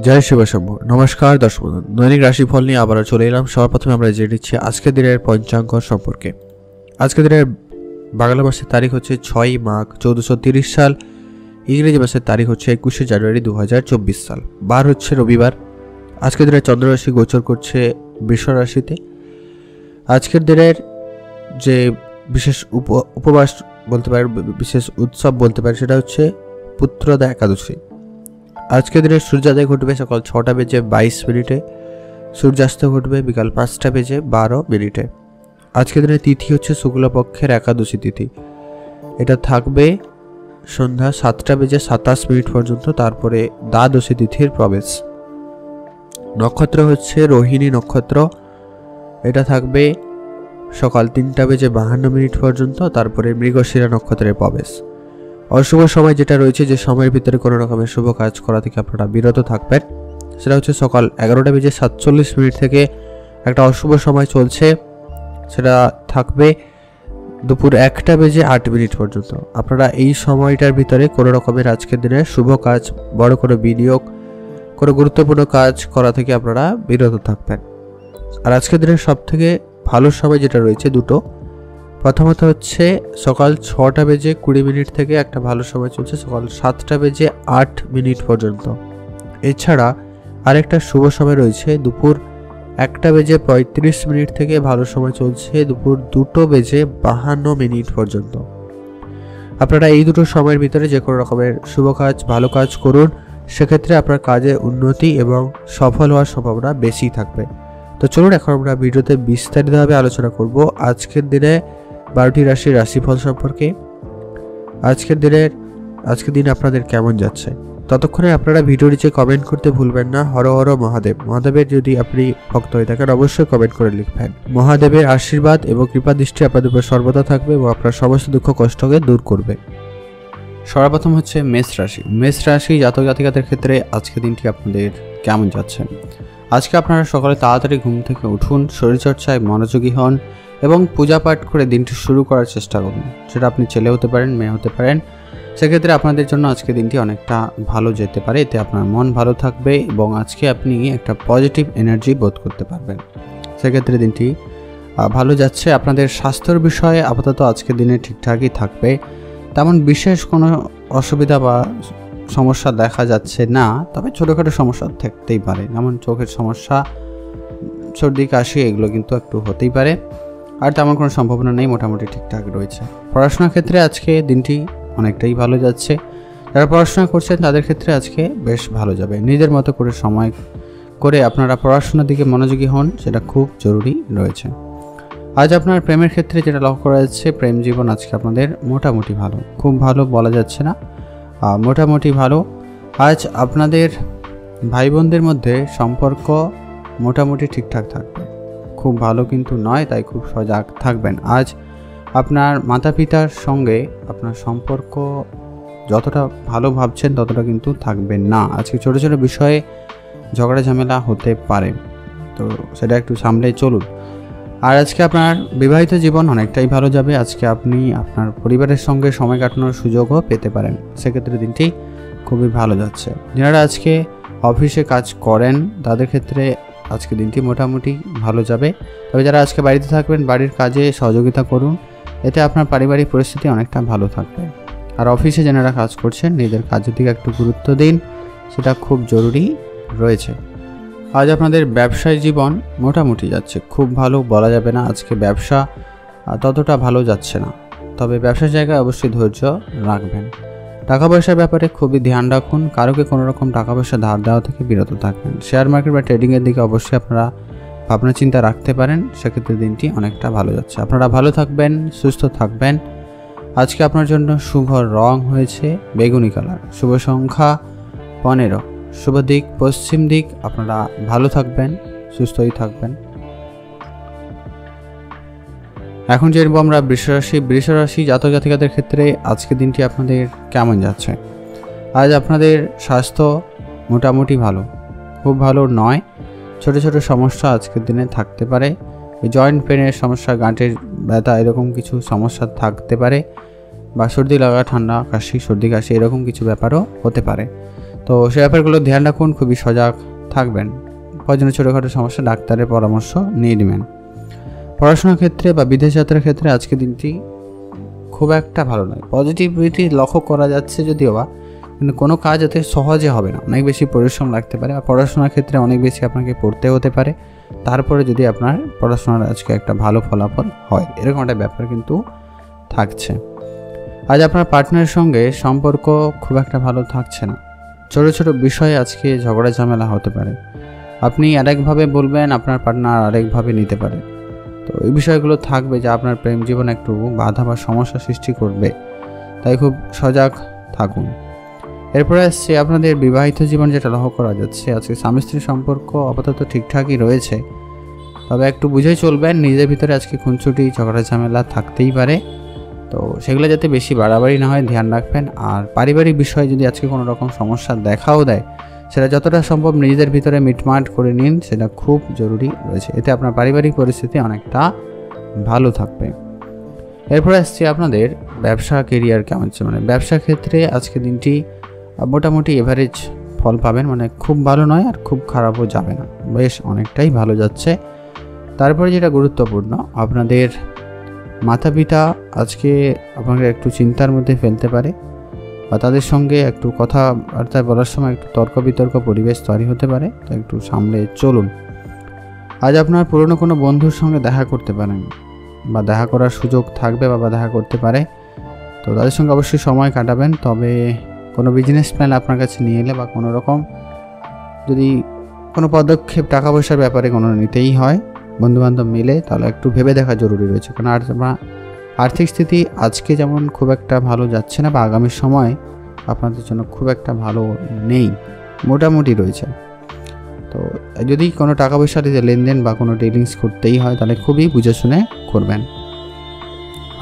জয় শিব শম্ভু। নমস্কার দর্শক বন্ধু, দৈনিক রাশিফল নিয়ে আবারও চলে এলাম। সবার প্রথমে আমরা জেনে নিচ্ছি আজকের দিনের পঞ্চাঙ্গ সম্পর্কে। আজকের দিনের বাংলা মাসের তারিখ হচ্ছে 6 মাঘ 1430 সাল, ইংরেজি মাসের তারিখ হচ্ছে 21 জানুয়ারি 2024 সাল, বার হচ্ছে রবিবার। আজকের দিনের চন্দ্ররাশি গোচর করছে বৃষ রাশিতে। আজকের দিনের যে বিশেষ উপবাস বলতে পারেন, বিশেষ উৎসব বলতে পারেন, সেটা হচ্ছে পুত্রদা একাদশী। আজকের দিনে সূর্যোদয় ঘটবে সকাল 6টা বেজে 22 মিনিটে, সূর্যাস্ত ঘটবে বিকাল 5টা বেজে 12 মিনিটে। আজকের দিনে তিথি হচ্ছে শুক্লপক্ষের একাদশী তিথি, এটা থাকবে সন্ধ্যা 7টা বেজে 27 মিনিট পর্যন্ত, তারপরে দ্বাদশী তিথির প্রবেশ। নক্ষত্র হচ্ছে রোহিণী নক্ষত্র, এটা থাকবে সকাল 3টা বেজে 52 মিনিট পর্যন্ত, তারপরে মৃগশিরা নক্ষত্রের প্রবেশ। অশুভ সময় যেটা রয়েছে, যে সময়ের ভিতরে কোনো রকমের শুভ কাজ করা থেকে আপনারা বিরত থাকবেন, সেটা হচ্ছে সকাল 11টা বেজে 47 মিনিট থেকে একটা অশুভ সময় চলছে, সেটা থাকবে দুপুর 1টা বেজে 8 মিনিট পর্যন্ত। আপনারা এই সময়টার ভিতরে কোনো রকমের আজকের দিনে শুভ কাজ, বড় কোনো বিনিয়োগ, কোনো গুরুত্বপূর্ণ কাজ করা থেকে আপনারা বিরত থাকবেন। আর আজকের দিনের সব থেকে ভালো সময় যেটা রয়েছে দুটো, প্রথমত হচ্ছে সকাল 6টা বেজে 20 মিনিট থেকে একটা ভালো সময় চলছে সকাল 7টা বেজে 8 মিনিট পর্যন্ত। এছাড়া আরেকটা শুভ সময় রয়েছে দুপুর 1টা বেজে 35 মিনিট থেকে ভালো সময় চলছে দুপুর 2টো বেজে 52 মিনিট পর্যন্ত। আপনারা এই দুটো সময়ের ভিতরে যে কোনো রকমের শুভ কাজ, ভালো কাজ করুন, সেক্ষেত্রে আপনার কাজে উন্নতি এবং সফল হওয়ার সম্ভাবনা বেশি থাকবে। তো চলুন এখন আমরা ভিডিওতে বিস্তারিতভাবে আলোচনা করব আজকের দিনে 12টি রাশির রাশিফল সম্পর্কে। আজকের দিন আপনাদের কেমন যাচ্ছে। ততক্ষণে আপনারা ভিডিওর নিচে কমেন্ট করতে ভুলবেন না হর হর মহাদেব। মহাদেবের যদি আপনি ভক্ত হয়ে থাকেন অবশ্যই কমেন্ট করে লিখবেন। মহাদেবের আশীর্বাদ এবং কৃপা দৃষ্টি আপনাদের উপর সর্বদা থাকবে এবং আপনার সমস্ত দুঃখ কষ্টকে দূর করবে। সর্বপ্রথম হচ্ছে মেষ রাশি জাতক জাতিকাদের ক্ষেত্রে আজকের দিনটি আপনাদের কেমন যাচ্ছে। আজকে আপনারা সকালে তাড়াতাড়ি ঘুম থেকে উঠুন, শরীরচর্চায় মনোযোগী হন এবং পূজা পাঠ করে দিনটি শুরু করার চেষ্টা করুন। সেটা আপনি ছেলে হতে পারেন, মেয়ে হতে পারেন, সেক্ষেত্রে আপনাদের জন্য আজকে দিনটি অনেকটা ভালো যেতে পারে। এতে আপনার মন ভালো থাকবে এবং আজকে আপনি একটা পজিটিভ এনার্জি বোধ করতে পারবেন, সেক্ষেত্রে দিনটি ভালো যাচ্ছে। আপনাদের স্বাস্থ্যের বিষয়ে আপাতত আজকের দিনে ঠিকঠাকই থাকবে, তেমন বিশেষ কোনো অসুবিধা বা সমস্যা দেখা যাচ্ছে না, তবে ছোটোখাটো সমস্যা থাকতেই পারে, যেমন চোখের সমস্যা, সর্দি কাশি, এগুলো কিন্তু একটু হতেই পারে। আর তেমন কোনো সম্ভাবনা নেই, মোটামুটি ঠিকঠাক রয়েছে। পড়াশোনার ক্ষেত্রে আজকে দিনটি অনেকটাই ভালো যাচ্ছে। যারা পড়াশোনা করছেন তাদের ক্ষেত্রে আজকে বেশ ভালো যাবে। নিজের মতো করে সময় করে আপনারা পড়াশোনার দিকে মনোযোগী হন, সেটা খুব জরুরি রয়েছে। আজ আপনার প্রেমের ক্ষেত্রে যেটা লক্ষ্য করা যাচ্ছে, প্রেম জীবন আজকে আপনাদের মোটামুটি ভালো, খুব ভালো বলা যাচ্ছে না, মোটামুটি ভালো। আজ আপনাদের ভাই বোনদের মধ্যে সম্পর্ক মোটামুটি ঠিকঠাক থাকবে, খুব ভালো কিন্তু নয়, তাই খুব সজাগ থাকবেন। আজ আপনার মাতা পিতার সঙ্গে আপনার সম্পর্ক যতটা ভালো ভাবছেন ততটা কিন্তু থাকবেন না। আজকে ছোটো ছোটো বিষয়ে ঝগড়া ঝামেলা হতে পারে, তো সেটা একটু সামলে চলুন। আর আজকে আপনার বিবাহিত জীবন অনেকটাই ভালো যাবে। আজকে আপনি আপনার পরিবারের সঙ্গে সময় কাটানোর সুযোগও পেতে পারেন, সেক্ষেত্রে দিনটি খুবই ভালো যাচ্ছে। যারা আজকে অফিসে কাজ করেন তাদের ক্ষেত্রে আজকে দিনটি মোটামুটি ভালো যাবে। তবে যারা আজকে বাড়িতে থাকবেন, বাড়ির কাজে সহযোগিতা করুন, এতে আপনার পারিবারিক পরিস্থিতি অনেকটা ভালো থাকবে। আর অফিসে যারা কাজ করছেন নিজের কাজের দিকে একটু গুরুত্ব দিন, সেটা খুব জরুরি রয়েছে। আজ আপনাদের ব্যবসায়ী জীবন মোটামুটি যাচ্ছে, খুব ভালো বলা যাবে না। আজকে ব্যবসা ততটা ভালো যাচ্ছে না, তবে ব্যবসার জায়গায় অবশ্যই ধৈর্য রাখবেন। টাকা পয়সার ব্যাপারে খুবই ধ্যান রাখুন, কারোকে কোনো রকম টাকা পয়সা ধার দেওয়া থেকে বিরত থাকবেন। শেয়ার মার্কেট বা ট্রেডিংয়ের দিকে অবশ্যই আপনারা ভাবনা চিন্তা রাখতে পারেন, সেক্ষেত্রে দিনটি অনেকটা ভালো যাচ্ছে। আপনারা ভালো থাকবেন, সুস্থ থাকবেন। আজকে আপনার জন্য শুভ রং হয়েছে বেগুনি কালার, শুভ সংখ্যা 15, শুভ দিক পশ্চিম দিক। আপনারা ভালো থাকবেন, সুস্থই থাকবেন। এখন জানবো আমরা বৃষ রাশি জাতক জাতিকাদের ক্ষেত্রে আজকের দিনটি আপনাদের কেমন যাচ্ছে। আজ আপনাদের স্বাস্থ্য মোটামুটি ভালো, খুব ভালো নয়, ছোট ছোট সমস্যা আজকের দিনে থাকতে পারে। জয়েন্ট পেনের সমস্যা, গাঁটের ব্যথা, এরকম কিছু সমস্যা থাকতে পারে, বা সর্দি লাগা, ঠান্ডা কাশি, সর্দি কাশি, এরকম কিছু ব্যাপারও হতে পারে। তো সে ব্যাপারগুলো ধ্যান রাখুন, খুবই সজাগ থাকবেন। প্রয়োজনে ছোটোখাটো সমস্যা ডাক্তারের পরামর্শ নিয়ে নেবেন। পড়াশোনার ক্ষেত্রে বা বিদেশ যাত্রার ক্ষেত্রে আজকে দিনটি খুব একটা ভালো নয়। পজিটিভিটি লক্ষ্য করা যাচ্ছে যদিও বা, কিন্তু কোনো কাজ এতে সহজে হবে না, অনেক বেশি পরিশ্রম লাগতে পারে। আর পড়াশোনার ক্ষেত্রে অনেক বেশি আপনাকে পড়তে হতে পারে, তারপরে যদি আপনার পড়াশোনার আজকে একটা ভালো ফলাফল হয়, এরকম একটা ব্যাপার কিন্তু থাকছে। আজ আপনার পার্টনারের সঙ্গে সম্পর্ক খুব একটা ভালো থাকছে না। ছোটো ছোটো বিষয়ে আজকে ঝগড়া ঝামেলা হতে পারে। আপনি আরেকভাবে বলবেন, আপনার পার্টনার আরেকভাবে নিতে পারে। তো এই বিষয়গুলো থাকবে যা আপনার প্রেম জীবনে একটু বাধা বা সমস্যা সৃষ্টি করবে, তাই খুব সজাগ থাকুন। এরপরে আসছে আপনাদের বিবাহিত জীবন, যেটা লক্ষ্য করা যাচ্ছে আজকে স্বামী স্ত্রীর সম্পর্ক আপাতত ঠিকঠাকই রয়েছে, তবে একটু বুঝে চলবেন। নিজের ভিতরে আজকে খুনছুটি ঝগড়া ঝামেলা থাকতেই পারে, তো সেগুলো যাতে বেশি বাড়াবাড়ি না হয় ধ্যান রাখবেন। আর পারিবারিক বিষয়ে যদি আজকে কোনো রকম সমস্যা দেখাও দেয়, সেটা যতটা সম্ভব নিজেদের ভিতরে মিটমাট করে নিন, সেটা খুব জরুরি রয়েছে। এতে আপনার পারিবারিক পরিস্থিতি অনেকটা ভালো থাকবে। এরপরে আসছে আপনাদের ব্যবসা কেরিয়ার কেমন হচ্ছে, মানে ব্যবসা ক্ষেত্রে আজকে দিনটি মোটামুটি এভারেজ ফল পাবেন, মানে খুব ভালো নয় আর খুব খারাপও যাবে না, বেশ অনেকটাই ভালো যাচ্ছে। তারপরে যেটা গুরুত্বপূর্ণ, আপনাদের মাতা পিতা আজকে আপনাকে একটু চিন্তার মধ্যে ফেলতে পারে, বা তাদের সঙ্গে একটু কথাবার্তা বলার সময় একটু তর্ক বিতর্ক পরিবেশ তৈরি হতে পারে, তো একটু সামলে চলুন। আজ আপনার পুরনো কোনো বন্ধুর সঙ্গে দেখা করতে পারেন, বা দেখা করার সুযোগ থাকবে বা দেখা করতে পারে, তো তাদের সঙ্গে অবশ্যই সময় কাটাবেন। তবে কোনো বিজনেস প্ল্যান আপনার কাছে নিয়ে এলে বা কোনো রকম যদি কোনো পদক্ষেপ টাকা পয়সার ব্যাপারে কোনো নিতেই হয় বন্ধুবান্ধব মিলে, তাহলে একটু ভেবে দেখা জরুরি রয়েছে। কারণ আর্থিক স্থিতি আজকে যেমন খুব একটা ভালো যাচ্ছে না, বা আগামী সময় আপনাদের জন্য খুব একটা ভালো নেই, মোটামুটি রয়েছে। তো যদি কোনো টাকা পয়সার লেনদেন বা কোনো ডিলিংস করতেই হয়, তাহলে খুবই বুঝে শুনে করবেন।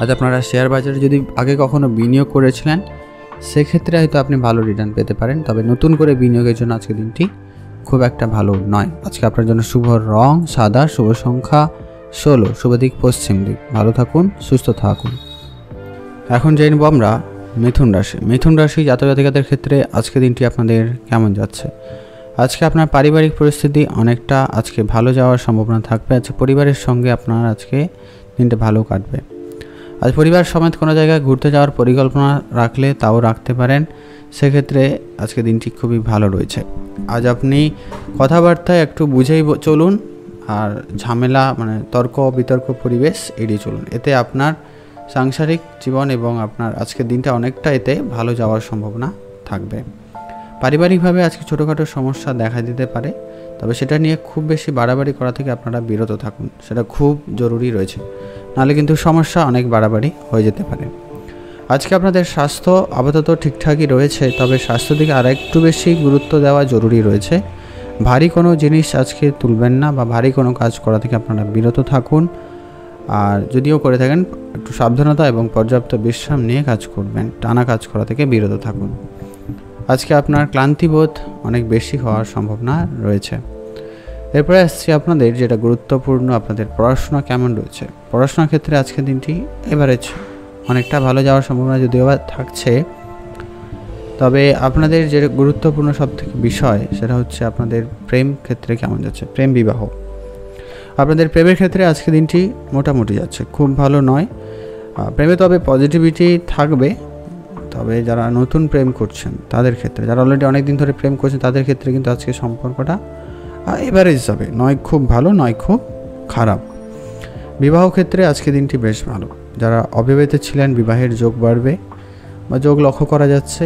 আজ আপনারা শেয়ার বাজারে যদি আগে কখনো বিনিয়োগ করেছিলেন, সেক্ষেত্রে হয়তো আপনি ভালো রিটার্ন পেতে পারেন, তবে নতুন করে বিনিয়োগের জন্য আজকে দিনটি খুব একটা ভালো নয়। আজকে আপনার জন্য শুভ রং সাদা, শুভ সংখ্যা 16, শুভ দিক পশ্চিম দিক। ভালো থাকুন, সুস্থ থাকুন। এখন জেনে নেব আমরা মিথুন রাশি। মিথুন রাশি জাতক জাতিকাদের ক্ষেত্রে আজকে দিনটি আপনাদের কেমন যাচ্ছে। আজকে আপনার পারিবারিক পরিস্থিতি অনেকটা আজকে ভালো যাওয়ার সম্ভাবনা থাকবে। আজকে পরিবারের সঙ্গে আপনার আজকে দিনটা ভালো কাটবে। আজ পরিবার সমেত কোনো জায়গায় ঘুরতে যাওয়ার পরিকল্পনা রাখলে তাও রাখতে পারেন, সেক্ষেত্রে আজকে দিনটি খুবই ভালো রয়েছে। আজ আপনি কথাবার্তায় একটু বুঝেই চলুন, আর ঝামেলা মানে তর্ক বিতর্ক পরিবেশ এড়িয়ে চলুন। এতে আপনার সাংসারিক জীবন এবং আপনার আজকের দিনটা অনেকটা এতে ভালো যাওয়ার সম্ভাবনা থাকবে। পারিবারিকভাবে আজকে ছোটোখাটো সমস্যা দেখা দিতে পারে, তবে সেটা নিয়ে খুব বেশি বাড়াবাড়ি করা থেকে আপনারা বিরত থাকুন, সেটা খুব জরুরি রয়েছে, নাহলে কিন্তু সমস্যা অনেক বাড়াবাড়ি হয়ে যেতে পারে। আজকে আপনাদের স্বাস্থ্য আপাতত ঠিকঠাকই রয়েছে, তবে স্বাস্থ্য দিকে আর একটু বেশি গুরুত্ব দেওয়া জরুরি রয়েছে। ভারী কোনো জিনিস আজকে তুলবেন না, বা ভারী কোনো কাজ করা থেকে আপনারা বিরত থাকুন। আর যদিও করে থাকেন, একটু সাবধানতা এবং পর্যাপ্ত বিশ্রাম নিয়ে কাজ করবেন, টানা কাজ করা থেকে বিরত থাকুন। আজকে আপনার ক্লান্তিবোধ অনেক বেশি হওয়ার সম্ভাবনা রয়েছে। এরপরে আসছি আপনাদের যেটা গুরুত্বপূর্ণ, আপনাদের পড়াশোনা কেমন রয়েছে। পড়াশোনার ক্ষেত্রে আজকের দিনটি এভারেজ অনেকটা ভালো যাওয়ার সম্ভাবনা যদিও থাকছে, তবে আপনাদের যে গুরুত্বপূর্ণ সবথেকে বিষয় সেটা হচ্ছে আপনাদের প্রেম ক্ষেত্রে কেমন যাচ্ছে, প্রেম বিবাহ। আপনাদের প্রেমের ক্ষেত্রে আজকে দিনটি মোটামুটি যাচ্ছে, খুব ভালো নয় প্রেমে, তবে পজিটিভিটি থাকবে। তবে যারা নতুন প্রেম করছেন তাদের ক্ষেত্রে, যারা অলরেডি অনেক দিন ধরে প্রেম করছেন তাদের ক্ষেত্রে কিন্তু আজকে সম্পর্কটা এভারেজ যাবে, নয় খুব ভালো নয় খুব খারাপ। বিবাহ ক্ষেত্রে আজকে দিনটি বেশ ভালো। যারা অবিবাহিত ছিলেন বিবাহের যোগ বাড়বে বা যোগ লক্ষ্য করা যাচ্ছে,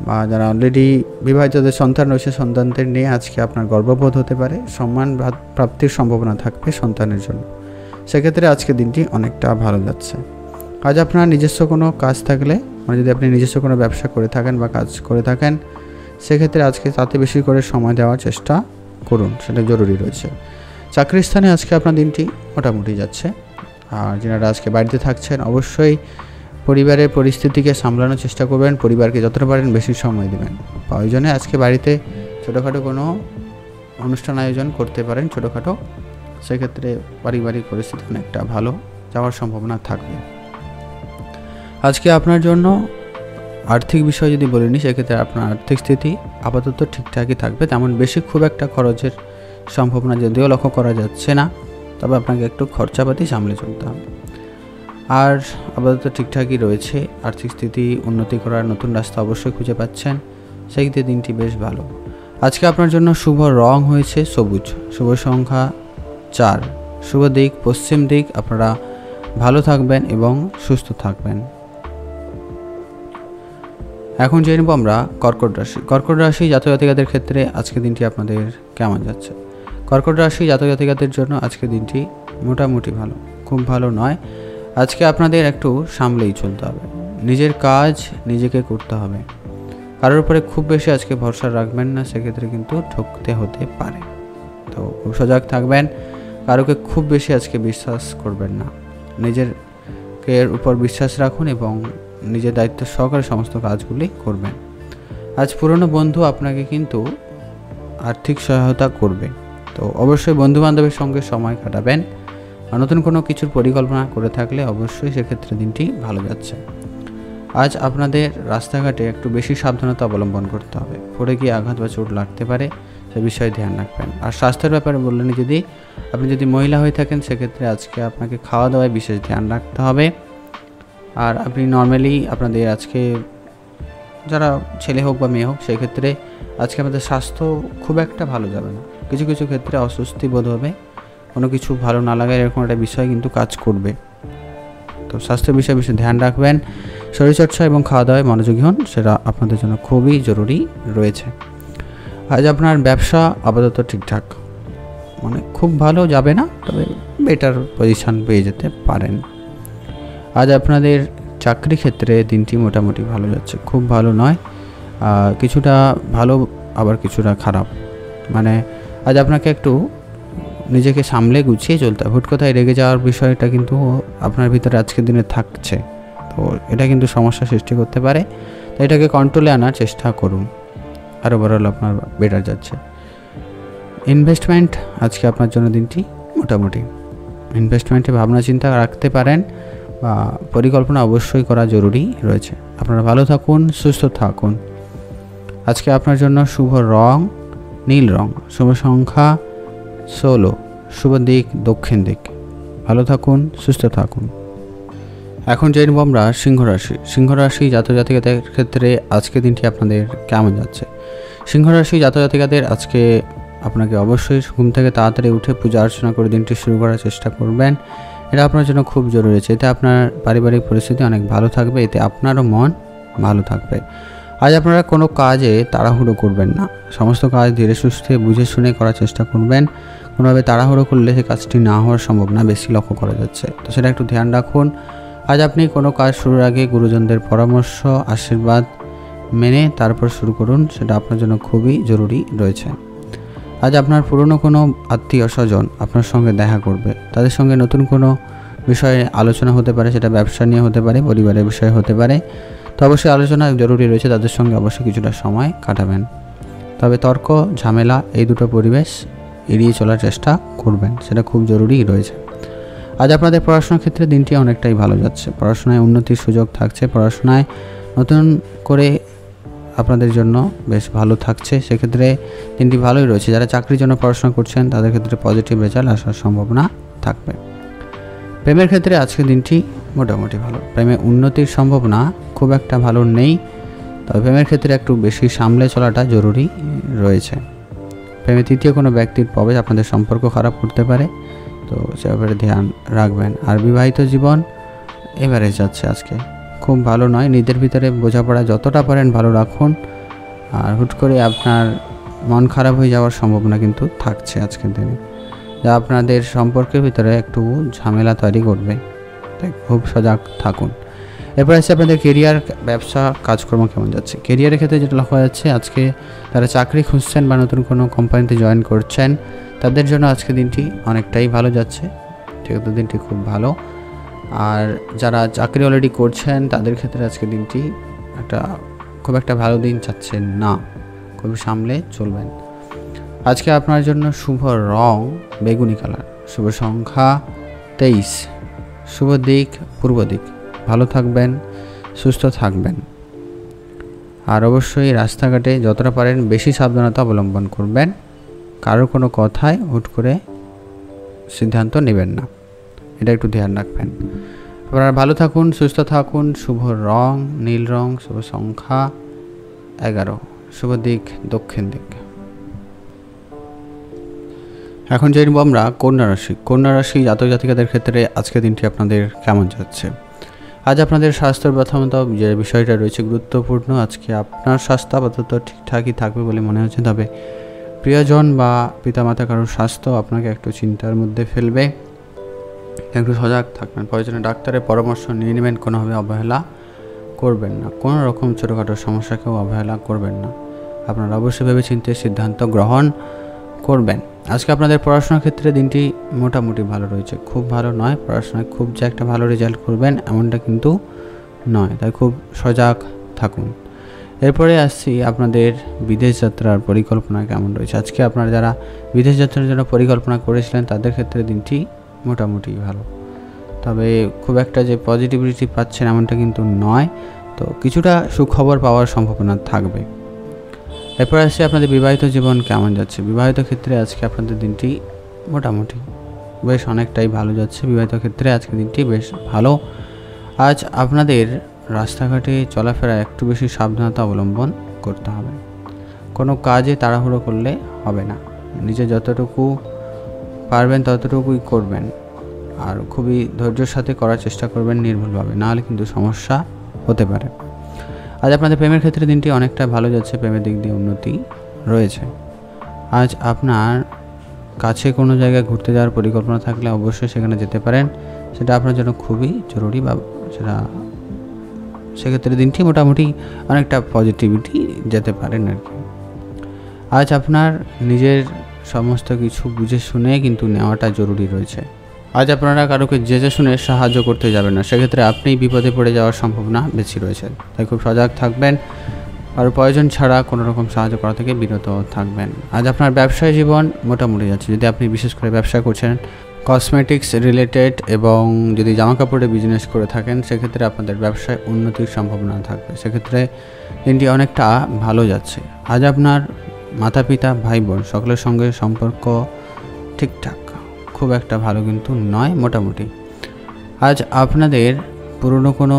বা যারা অলরেডি বিবাহিতদের সন্তান রয়েছে সন্তানদের নিয়ে আজকে আপনার গর্ববোধ হতে পারে, সম্মান প্রাপ্তির সম্ভাবনা থাকবে সন্তানের জন্য, সেক্ষেত্রে আজকে দিনটি অনেকটা ভালো যাচ্ছে। আজ আপনার নিজস্ব কোনো কাজ থাকলে, মানে যদি আপনি নিজস্ব কোনো ব্যবসা করে থাকেন বা কাজ করে থাকেন, সেক্ষেত্রে আজকে তাতে বেশি করে সময় দেওয়ার চেষ্টা করুন, সেটা জরুরি রয়েছে। চাকরির স্থানে আজকে আপনার দিনটি মোটামুটি যাচ্ছে। আর যারা আজকে বাড়িতে থাকছেন অবশ্যই পরিবারের পরিস্থিতিকে সামলানোর চেষ্টা করবেন, পরিবারকে যতটা পারেন বেশি সময় দেবেন। প্রয়োজনে আজকে বাড়িতে ছোটোখাটো কোনো অনুষ্ঠান আয়োজন করতে পারেন ছোটোখাটো, সেক্ষেত্রে পারিবারিক পরিস্থিতি অনেকটা ভালো যাওয়ার সম্ভাবনা থাকবে। আজকে আপনার জন্য আর্থিক বিষয় যদি বলে নিই, সেক্ষেত্রে আপনার আর্থিক স্থিতি আপাতত ঠিকঠাকই থাকবে। তেমন বেশি খুব একটা খরচের সম্ভাবনা যদিও লক্ষ্য করা যাচ্ছে না, তবে আপনাকে একটু খরচাপাতি সামলে চলতে হবে। আর আপাতত ঠিকঠাকই রয়েছে, আর্থিক স্থিতি উন্নতি করার নতুন রাস্তা অবশ্যই খুঁজে পাচ্ছেন, সেই দিনটি বেশ ভালো। আজকে আপনার জন্য শুভ রং হয়েছে সবুজ, শুভ সংখ্যা 4, শুভ দিক পশ্চিম দিক। আপনারা ভালো থাকবেন এবং সুস্থ থাকবেন। এখন জেনে নেব আমরা কর্কট রাশি। কর্কট রাশি জাতক জাতিকাদের ক্ষেত্রে আজকে দিনটি আপনাদের কেমন যাচ্ছে? কর্কট রাশি জাতক জাতিকাদের জন্য আজকে দিনটি মোটামুটি ভালো, খুব ভালো নয়। আজকে আপনাদের একটু সামলেই চলতে হবে, নিজের কাজ নিজেকে করতে হবে। কারোর উপরে খুব বেশি আজকে ভরসা রাখবেন না, সেক্ষেত্রে কিন্তু ঠকতে হতে পারে। তো খুব সজাগ থাকবেন, কারোকে খুব বেশি আজকে বিশ্বাস করবেন না। নিজের উপর বিশ্বাস রাখুন এবং নিজের দায়িত্ব সহকারে সমস্ত কাজগুলি করবেন। আজ পুরনো বন্ধু আপনাকে কিন্তু আর্থিক সহায়তা করবে, তো অবশ্যই বন্ধুবান্ধবের সঙ্গে সময় কাটাবেন। আর নতুন কোনো কিছুর পরিকল্পনা করে থাকলে অবশ্যই সেক্ষেত্রে দিনটি ভালো যাচ্ছে। আজ আপনাদের রাস্তাঘাটে একটু বেশি সাবধানতা অবলম্বন করতে হবে, পড়ে গিয়ে আঘাত বা চোট লাগতে পারে, সে বিষয়ে ধ্যান রাখবেন। আর স্বাস্থ্যের ব্যাপারে বললেন, আপনি যদি মহিলা হয়ে থাকেন সেক্ষেত্রে আজকে আপনাকে খাওয়া দাওয়ায় বিশেষ ধ্যান রাখতে হবে। আর আপনি নর্মালি আপনাদের আজকে যারা ছেলে হোক বা মেয়ে হোক, সেক্ষেত্রে আজকে আমাদের স্বাস্থ্য খুব একটা ভালো যাবে না, কিছু কিছু ক্ষেত্রে অস্বস্তি বোধ হবে, কোনো কিছু ভালো না লাগার এরকম একটা বিষয় কিন্তু কাজ করবে। তো স্বাস্থ্য বিষয়ে বেশি ধ্যান রাখবেন, শরীরচর্চা এবং খাওয়া দাওয়ায় মনোযোগী হন, সেটা আপনাদের জন্য খুবই জরুরি রয়েছে। আজ আপনার ব্যবসা আপাতত ঠিকঠাক, মানে খুব ভালো যাবে না, তবে বেটার পজিশন পেয়ে যেতে পারেন। আজ আপনাদের চাকরি ক্ষেত্রে দিনটি মোটামুটি ভালো যাচ্ছে, খুব ভালো নয়, কিছুটা ভালো আবার কিছুটা খারাপ। মানে আজ আপনাকে একটু নিজেকে সামলে গুছিয়ে চলতে হবে। হুট কথায় রেগে যাওয়ার বিষয়টা কিন্তু আপনার ভিতরে আজকের দিনে থাকছে, তো এটা কিন্তু সমস্যা সৃষ্টি করতে পারে। তো এটাকে কন্ট্রোলে আনার চেষ্টা করুন, আর ওভারঅল আপনার বেটার যাচ্ছে। ইনভেস্টমেন্ট আজকে আপনার জন্য দিনটি মোটামুটি, ইনভেস্টমেন্টে ভাবনা চিন্তা রাখতে পারেন বা পরিকল্পনা অবশ্যই করা জরুরি রয়েছে। আপনারা ভালো থাকুন, সুস্থ থাকুন। আজকে আপনার জন্য শুভ রং নীল রং, শুভ সংখ্যা 16, শুভ দিক দক্ষিণ দিক। ভালো থাকুন, সুস্থ থাকুন। এখন জেনে নেব আমরা সিংহ রাশি। সিংহ রাশি জাতক জাতিকাদের ক্ষেত্রে আজকে দিনটি আপনাদের কেমন যাচ্ছে? সিংহ রাশি জাতক জাতিকাদের আজকে আপনাকে অবশ্যই ঘুম থেকে তাড়াতাড়ি উঠে পূজা অর্চনা করে দিনটি শুরু করার চেষ্টা করবেন, এটা আপনার জন্য খুব জরুরি রয়েছে। এতে আপনার পারিবারিক পরিস্থিতি অনেক ভালো থাকবে, এতে আপনারও মন ভালো থাকবে। আজ আপনারা কোনো কাজে তাড়াহুড়ো করবেন না, সমস্ত কাজ ধীরে সুস্থে বুঝে শুনে করার চেষ্টা করবেন। কোনোভাবে তাড়াহুড়ো করলে সে কাজটি না হওয়ার সম্ভাবনা বেশি লক্ষ্য করা যাচ্ছে, তো সেটা একটু ধ্যান রাখুন। আজ আপনি কোনো কাজ শুরুর আগে গুরুজনদের পরামর্শ আশীর্বাদ মেনে তারপর শুরু করুন, সেটা আপনার জন্য খুবই জরুরি রয়েছে। আজ আপনার পুরনো কোনো আত্মীয় স্বজন আপনার সঙ্গে দেখা করবে, তাদের সঙ্গে নতুন কোনো বিষয়ে আলোচনা হতে পারে, সেটা ব্যবসা নিয়ে হতে পারে, পরিবারের বিষয়ে হতে পারে। তো অবশ্যই আলোচনা জরুরি রয়েছে, তাদের সঙ্গে অবশ্যই কিছুটা সময় কাটাবেন। তবে তর্ক ঝামেলা এই দুটো পরিবেশ এড়িয়ে চলার চেষ্টা করবেন, সেটা খুব জরুরি রয়েছে। আজ আপনাদের পড়াশোনার ক্ষেত্রে দিনটি অনেকটাই ভালো যাচ্ছে, পড়াশোনায় উন্নতির সুযোগ থাকছে, পড়াশোনায় নতুন করে আপনাদের জন্য বেশ ভালো থাকছে, সেক্ষেত্রে দিনটি ভালোই রয়েছে। যারা চাকরির জন্য পড়াশোনা করছেন তাদের ক্ষেত্রে পজিটিভ রেজাল্ট আসার সম্ভাবনা থাকবে। প্রেমের ক্ষেত্রে আজকের দিনটি মোটামুটি ভালো, প্রেমে উন্নতির সম্ভাবনা খুব একটা ভালো নেই, তবে প্রেমের ক্ষেত্রে একটু বেশি সামলে চলাটা জরুরি রয়েছে। প্রেমে তৃতীয় কোনো ব্যক্তির প্রবেশ আপনাদের সম্পর্ক খারাপ করতে পারে, তো সে ব্যাপারে ধ্যান রাখবেন। আর বিবাহিত জীবন এভারেজ যাচ্ছে, আজকে খুব ভালো নয়। নিজের ভিতরে বোঝাপড়া যতটা পারেন ভালো রাখুন, আর হুট করে আপনার মন খারাপ হয়ে যাওয়ার সম্ভাবনা কিন্তু থাকছে আজকের দিনে, যা আপনাদের সম্পর্কের ভিতরে একটু ঝামেলা তৈরি করবে, তাই খুব সজাগ থাকুন। এরপর আছে আপনাদের কেরিয়ার, ব্যবসা, কাজকর্ম কেমন যাচ্ছে? কেরিয়ারের ক্ষেত্রে যেটা লক্ষ্য যাচ্ছে, আজকে যারা চাকরি খুঁজছেন বা নতুন কোনো কোম্পানিতে জয়েন করছেন তাদের জন্য আজকে দিনটি অনেকটাই ভালো যাচ্ছে, সেক্ষেত্রে দিনটি খুব ভালো। আর যারা চাকরি অলরেডি করছেন তাদের ক্ষেত্রে আজকে দিনটি খুব একটা ভালো দিন চাচ্ছেন না, খুব সামলে চলবেন। আজকে আপনার জন্য শুভ রং বেগুনি কালার, শুভ সংখ্যা 23, শুভ দিক পূর্ব দিক। ভালো থাকবেন, সুস্থ থাকবেন। আর অবশ্যই রাস্তাঘাটে যতটা পারেন বেশি সাবধানতা অবলম্বন করবেন, কারোর কোনো কথায় হুট করে সিদ্ধান্ত নেবেন না, এটা একটু ধ্যান রাখবেন। আপনারা ভালো থাকুন, সুস্থ থাকুন। শুভ রং নীল রং, শুভ সংখ্যা 11, শুভ দিক দক্ষিণ দিক। এখন জেনব আমরা কন্যা রাশি। কন্যা রাশি জাতক জাতিকাদের ক্ষেত্রে আজকের দিনটি আপনাদের কেমন যাচ্ছে। আজ আপনাদের স্বাস্থ্যের প্রথমত যে বিষয়টা রয়েছে গুরুত্বপূর্ণ। আজকে আপনার স্বাস্থ্য আপাতত ঠিকঠাকই থাকবে বলে মনে হচ্ছে, তবে প্রিয়জন বা পিতামাতা কারোর স্বাস্থ্য আপনাকে একটু চিন্তার মধ্যে ফেলবে, একটু সজাগ থাকবেন। প্রয়োজনে ডাক্তারের পরামর্শ নিয়ে নেবেন, কোনোভাবে অবহেলা করবেন না, কোনো রকম ছোটোখাটো সমস্যাকেও অবহেলা করবেন না। আপনারা অবশ্যই ভেবেচিন্তে সিদ্ধান্ত গ্রহণ করবেন। আজকে আপনাদের পড়াশোনার ক্ষেত্রে দিনটি মোটামুটি ভালো রয়েছে, খুব ভালো নয়। পড়াশোনায় খুব যে একটা ভালো রেজাল্ট করবেন এমনটা কিন্তু নয়, তাই খুব সজাগ থাকুন। এরপরে আসছি আপনাদের বিদেশ যাত্রার পরিকল্পনা কেমন রয়েছে। আজকে আপনারা যারা বিদেশ যাত্রার জন্য পরিকল্পনা করেছিলেন তাদের ক্ষেত্রে দিনটি মোটামুটি ভালো, তবে খুব একটা যে পজিটিভিটি পাচ্ছেন এমনটা কিন্তু নয়, তো কিছুটা সুখবর পাওয়ার সম্ভাবনা থাকবে। এরপর আসছে আপনাদের বিবাহিত জীবন কেমন যাচ্ছে। বিবাহিত ক্ষেত্রে আজকে আপনাদের দিনটি মোটামুটি বেশ অনেকটাই ভালো যাচ্ছে। বিবাহিত ক্ষেত্রে আজকে দিনটি বেশ ভালো। আজ আপনাদের রাস্তাঘাটে চলাফেরা একটু বেশি সাবধানতা অবলম্বন করতে হবে, কোনো কাজে তাড়াহুড়ো করলে হবে না। নিজে যতটুকু পারবেন ততটুকুই করবেন, আর খুবই ধৈর্যের সাথে করার চেষ্টা করবেন নির্ভুলভাবে, নাহলে কিন্তু সমস্যা হতে পারে। আজ আপনাদের প্রেমের ক্ষেত্রে দিনটি অনেকটা ভালো যাচ্ছে, প্রেমের দিক দিয়ে উন্নতি রয়েছে। আজ আপনার কাছে কোনো জায়গায় ঘুরতে যাওয়ার পরিকল্পনা থাকলে অবশ্যই সেখানে যেতে পারেন, সেটা আপনার জন্য খুবই জরুরি, বা সেক্ষেত্রে দিনটি মোটামুটি অনেকটা পজিটিভিটি যেতে পারেন আর কি। আজ আপনার নিজের সমস্ত কিছু বুঝে শুনে কিন্তু নেওয়াটা জরুরি রয়েছে। আজ আপনারা কারোকে জেনে শুনে সাহায্য করতে যাবেন না, সেক্ষেত্রে আপনি বিপদে পড়ে যাওয়ার সম্ভাবনা বেশি রয়েছে, তাই খুব সজাগ থাকবেন আর প্রয়োজন ছাড়া কোনো রকম সাহায্য করা থেকে বিরত থাকবেন। আজ আপনার ব্যবসায় জীবন মোটামুটি যাচ্ছে, যদি আপনি বিশেষ করে ব্যবসা করছেন কসমেটিক্স রিলেটেড এবং যদি জামাকাপড়ে বিজনেস করে থাকেন, সেক্ষেত্রে আপনাদের ব্যবসায় উন্নতির সম্ভাবনা থাকবে, সেক্ষেত্রে দিনটি অনেকটা ভালো যাচ্ছে। আজ আপনার মাতা পিতা ভাই বোন সকলের সঙ্গে সম্পর্ক ঠিকঠাক, খুব একটা ভালো কিন্তু নয়, মোটামুটি। আজ আপনাদের পুরনো কোনো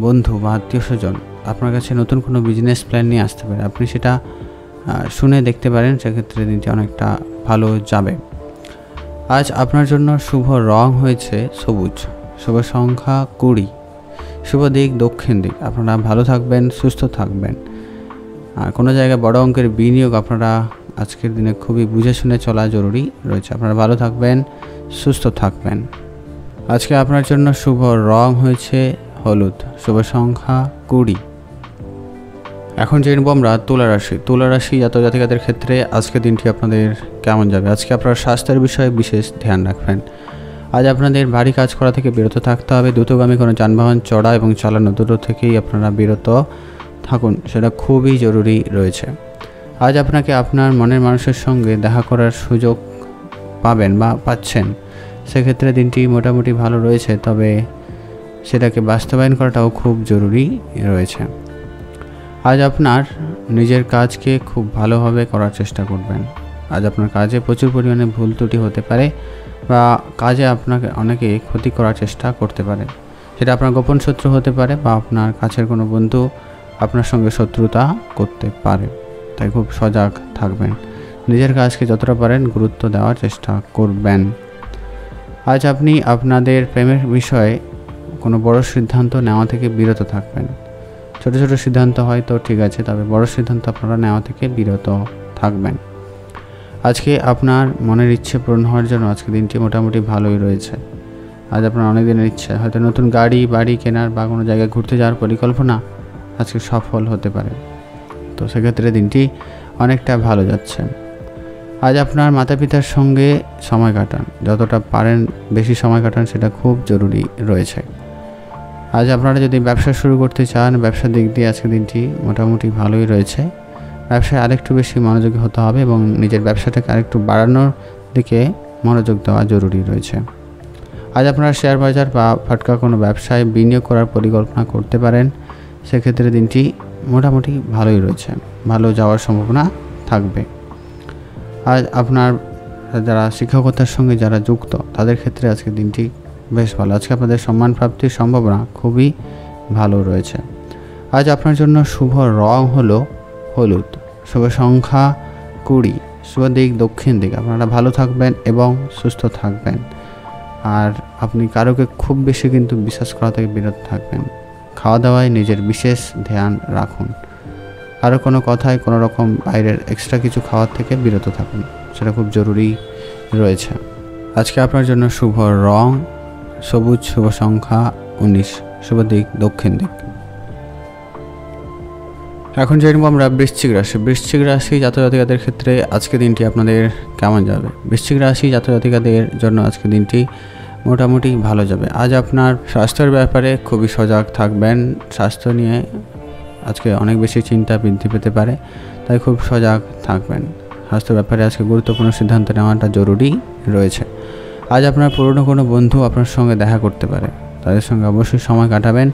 বন্ধু বা আত্মীয় স্বজন আপনার কাছে নতুন কোনো বিজনেস প্ল্যান নিয়ে আসতে পারে, আপনি সেটা শুনে দেখতে পারেন, সেক্ষেত্রে দিনটি অনেকটা ভালো যাবে। আজ আপনার জন্য শুভ রং হয়েছে সবুজ, শুভ সংখ্যা 20, শুভ দিক দক্ষিণ দিক। আপনারা ভালো থাকবেন, সুস্থ থাকবেন। আর কোনো জায়গায় বড় অঙ্কের বিনিয়োগ আপনারা আজকের দিনে খুবই বুঝে শুনে চলা জরুরি রয়েছে। আপনারা ভালো থাকবেন, সুস্থ থাকবেন। আজকে আপনার জন্য শুভ রং হয়েছে হলুদ, শুভ সংখ্যা 20। এখন জেনে নেব আমরা তুলা রাশি। তুলা রাশি জাতক জাতিকাদের ক্ষেত্রে আজকে দিনটি আপনাদের কেমন যাবে। আজকে আপনার স্বাস্থ্যের বিষয়ে বিশেষ ধ্যান রাখবেন। আজ আপনাদের ভারী কাজ করা থেকে বিরত থাকতে হবে। দ্রুতগামী কোনো যানবাহন চড়া এবং চালানো দুটো থেকেই আপনারা বিরত থাকুন, সেটা খুবই জরুরি রয়েছে। আজ আপনাকে আপনার মনের মানুষের সঙ্গে দেখা করার সুযোগ পাবেন বা পাচ্ছেন, সেক্ষেত্রে দিনটি মোটামুটি ভালো রয়েছে, তবে সেটাকে বাস্তবায়ন করাটাও খুব জরুরি রয়েছে। আজ আপনার নিজের কাজকে খুব ভালোভাবে করার চেষ্টা করবেন। আজ আপনার কাজে প্রচুর পরিমাণে ভুল ত্রুটি হতে পারে বা কাজে আপনাকে অনেকে ক্ষতি করার চেষ্টা করতে পারে, সেটা আপনার গোপন শত্রু হতে পারে বা আপনার কাছের কোনো বন্ধু আপনার সঙ্গে শত্রুতা করতে পারে, তাই খুব সজাগ থাকবেন। নিজের কাজকে যতটা পারেন গুরুত্ব দেওয়ার চেষ্টা করবেন। আজ আপনি আপনাদের প্রেমের বিষয়ে কোনো বড় সিদ্ধান্ত নেওয়া থেকে বিরত থাকবেন। ছোট ছোট সিদ্ধান্ত হয়তো ঠিক আছে, তবে বড় সিদ্ধান্ত আপনারা নেওয়া থেকে বিরত থাকবেন। আজকে আপনার মনের ইচ্ছে পূরণ হওয়ার জন্য আজকে দিনটি মোটামুটি ভালোই রয়েছে। আজ আপনার অনেক দিনের ইচ্ছে, হয়তো নতুন গাড়ি বাড়ি কেনার বা কোনো জায়গায় ঘুরতে যাওয়ার পরিকল্পনা আজকে সফল হতে পারে, তো সেক্ষেত্রে দিনটি অনেকটা ভালো যাচ্ছে। আজ আপনার মাতা পিতার সঙ্গে সময় কাটান, যতটা পারেন বেশি সময় কাটান, সেটা খুব জরুরি রয়েছে। আজ আপনারা যদি ব্যবসা শুরু করতে চান, ব্যবসার দিক দিয়ে আজকের দিনটি মোটামুটি ভালোই রয়েছে। ব্যবসায় আরেকটু বেশি মনোযোগী হতে হবে এবং নিজের ব্যবসাটাকে আরেকটু বাড়ানোর দিকে মনোযোগ দেওয়া জরুরি রয়েছে। আজ আপনারা শেয়ার বাজার বা ফাটকা কোনো ব্যবসায় বিনিয়োগ করার পরিকল্পনা করতে পারেন, সেক্ষেত্রে দিনটি মোটামুটি ভালোই রয়েছে, ভালো যাওয়ার সম্ভাবনা থাকবে। আজ আপনার যারা শিক্ষকতার সঙ্গে যারা যুক্ত তাদের ক্ষেত্রে আজকে দিনটি বেশ ভালো। আজকে আপনাদের সম্মান প্রাপ্তির সম্ভাবনা খুবই ভালো রয়েছে। আজ আপনার জন্য শুভ রং হলো হলুদ, শুভ সংখ্যা 20, শুভ দিক দক্ষিণ দিক। আপনারা ভালো থাকবেন এবং সুস্থ থাকবেন। আর আপনি কারোকে খুব বেশি কিন্তু বিশ্বাস করা থেকে বিরত থাকবেন। খাওয়া দাওয়ায় নিজের বিশেষ ধ্যান রাখুন। আরও কোনো কথায় কোনো রকম বাইরের এক্সট্রা কিছু খাওয়ার থেকে বিরত থাকুন, সেটা খুব জরুরি রয়েছে। আজকে আপনার জন্য শুভ রং সবুজ, শুভ সংখ্যা 19, শুভ দিক দক্ষিণ দিক। এখন জেনে আমরা বৃশ্চিক রাশি। বৃশ্চিক রাশি জাতক-জাতিকাদের ক্ষেত্রে আজকে দিনটি আপনাদের কেমন যাবে? বৃশ্চিক রাশি জাতক-জাতিকাদের জন্য আজকে দিনটি মোটামুটি ভালো যাবে। আজ আপনার স্বাস্থ্যের ব্যাপারে খুবই সজাগ থাকবেন। স্বাস্থ্য নিয়ে আজকে অনেক বেশি চিন্তা বৃদ্ধি পেতে পারে, তাই খুব সজাগ থাকবেন। স্বাস্থ্যের ব্যাপারে আজকে গুরুত্বপূর্ণ সিদ্ধান্ত নেওয়াটা জরুরি রয়েছে। আজ আপনার পুরনো কোনো বন্ধু আপনার সঙ্গে দেখা করতে পারে, তাদের সঙ্গে অবশ্যই সময় কাটাবেন,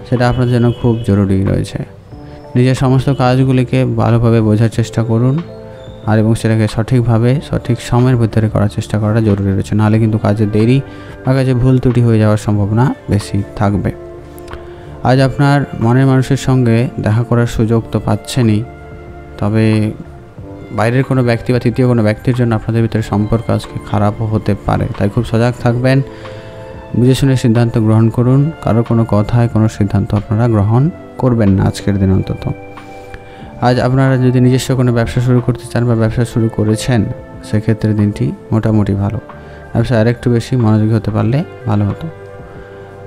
সেটা আপনার জন্য খুব জরুরি রয়েছে। নিজের সমস্ত কাজগুলিকে ভালোভাবে বোঝার চেষ্টা করুন আর এবং সেটাকে সঠিকভাবে সঠিক সময়ের ভিতরে করার চেষ্টা করাটা জরুরি রয়েছে, নাহলে কিন্তু কাজে দেরি বা কাজে ভুল ত্রুটি হয়ে যাওয়ার সম্ভাবনা বেশি থাকবে। আজ আপনার মনের মানুষের সঙ্গে দেখা করার সুযোগ তো পাচ্ছেনই, তবে বাইরের কোনো ব্যক্তি বা তৃতীয় কোনো ব্যক্তির জন্য আপনাদের ভিতরে সম্পর্ক আজকে খারাপও হতে পারে, তাই খুব সজাগ থাকবেন। বুঝে শুনে সিদ্ধান্ত গ্রহণ করুন। কারো কোনো কথায় কোনো সিদ্ধান্ত আপনারা গ্রহণ করবেন না আজকের দিন অন্তত। আজ আপনারা যদি নিজস্ব কোনো ব্যবসা শুরু করতে চান বা ব্যবসা শুরু করেছেন, সেক্ষেত্রে দিনটি মোটামুটি ভালো। ব্যবসা আরেকটু বেশি মনোযোগী হতে পারলে ভালো হতো।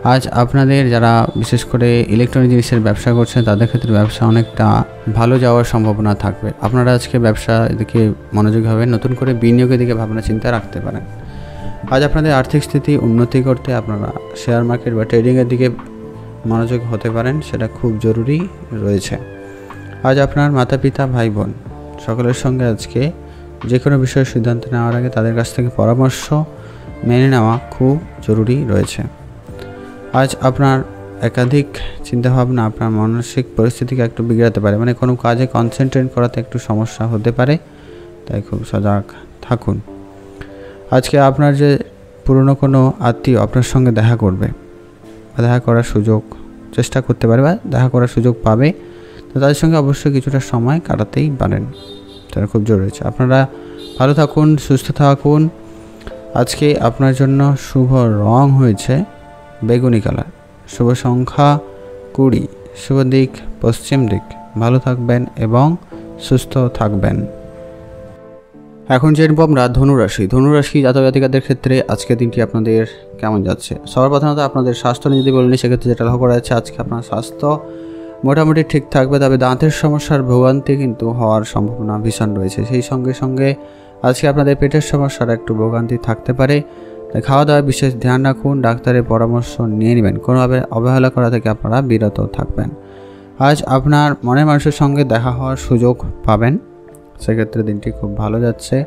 আজ আপনাদের যারা বিশেষ করে ইলেকট্রনিক জিনিসের ব্যবসা করছেন, তাদের ক্ষেত্রে ব্যবসা অনেকটা ভালো যাওয়ার সম্ভাবনা থাকবে। আপনারা আজকে ব্যবসা দিকে মনোযোগী হবেন, নতুন করে বিনিয়োগের দিকে ভাবনা চিন্তা রাখতে পারেন। আজ আপনাদের আর্থিক স্থিতি উন্নতি করতে আপনারা শেয়ার মার্কেট বা ট্রেডিংয়ের দিকে মনোযোগ হতে পারেন, সেটা খুব জরুরি রয়েছে। আজ আপনার মাতা পিতা ভাই বোন সকলের সঙ্গে আজকে যে কোনো বিষয়ে সিদ্ধান্ত নেওয়ার আগে তাদের কাছ থেকে পরামর্শ মেনে নেওয়া খুব জরুরি রয়েছে। আজ আপনার একাধিক চিন্তাভাবনা আপনার মানসিক পরিস্থিতিকে একটু বিগড়াতে পারে, মানে কোনো কাজে কনসেন্ট্রেট করাতে একটু সমস্যা হতে পারে, তাই খুব সজাগ থাকুন। আজকে আপনার যে পুরনো কোনো আত্মীয় আপনার সঙ্গে দেখা করবে বা দেখা করার সুযোগ চেষ্টা করতে পারে বা দেখা করার সুযোগ পাবে, তো তাদের সঙ্গে অবশ্যই কিছুটা সময় কাটাতেই পারেন, সেটা খুব জরুরি আছে। আপনারা ভালো থাকুন, সুস্থ থাকুন। আজকে আপনার জন্য শুভ রং হয়েছে বেগুনি কালার, শুভ সংখ্যা 20, শুভ দিক পশ্চিম দিক। ভালো থাকবেন এবং সুস্থ থাকবেন। এখন জেনব আমরা ধনুরাশি। ধনুরাশি জাতক-জাতিকাদের ক্ষেত্রে আজকে দিনটি আপনাদের কেমন যাচ্ছে? সর্বপ্রথমত আপনাদের স্বাস্থ্য নিয়ে যদি বলেন, সেক্ষেত্রে যেটা লক্ষ্য করা যাচ্ছে আজকে আপনার স্বাস্থ্য মোটামুটি ঠিক থাকবে, তবে দাঁতের সমস্যার ভোগান্তি কিন্তু হওয়ার সম্ভাবনা ভীষণ রয়েছে। সেই সঙ্গে সঙ্গে আজকে আপনাদের পেটের সমস্যার একটু ভোগান্তি থাকতে পারে, তাই খাওয়া দাওয়ায় বিশেষ ধ্যান রাখুন, ডাক্তারের পরামর্শ নিয়ে নেবেন, কোনোভাবে অবহেলা করা থেকে আপনারা বিরত থাকবেন। আজ আপনার মনের মানুষের সঙ্গে দেখা হওয়ার সুযোগ পাবেন, সেক্ষেত্রে দিনটি খুব ভালো যাচ্ছে।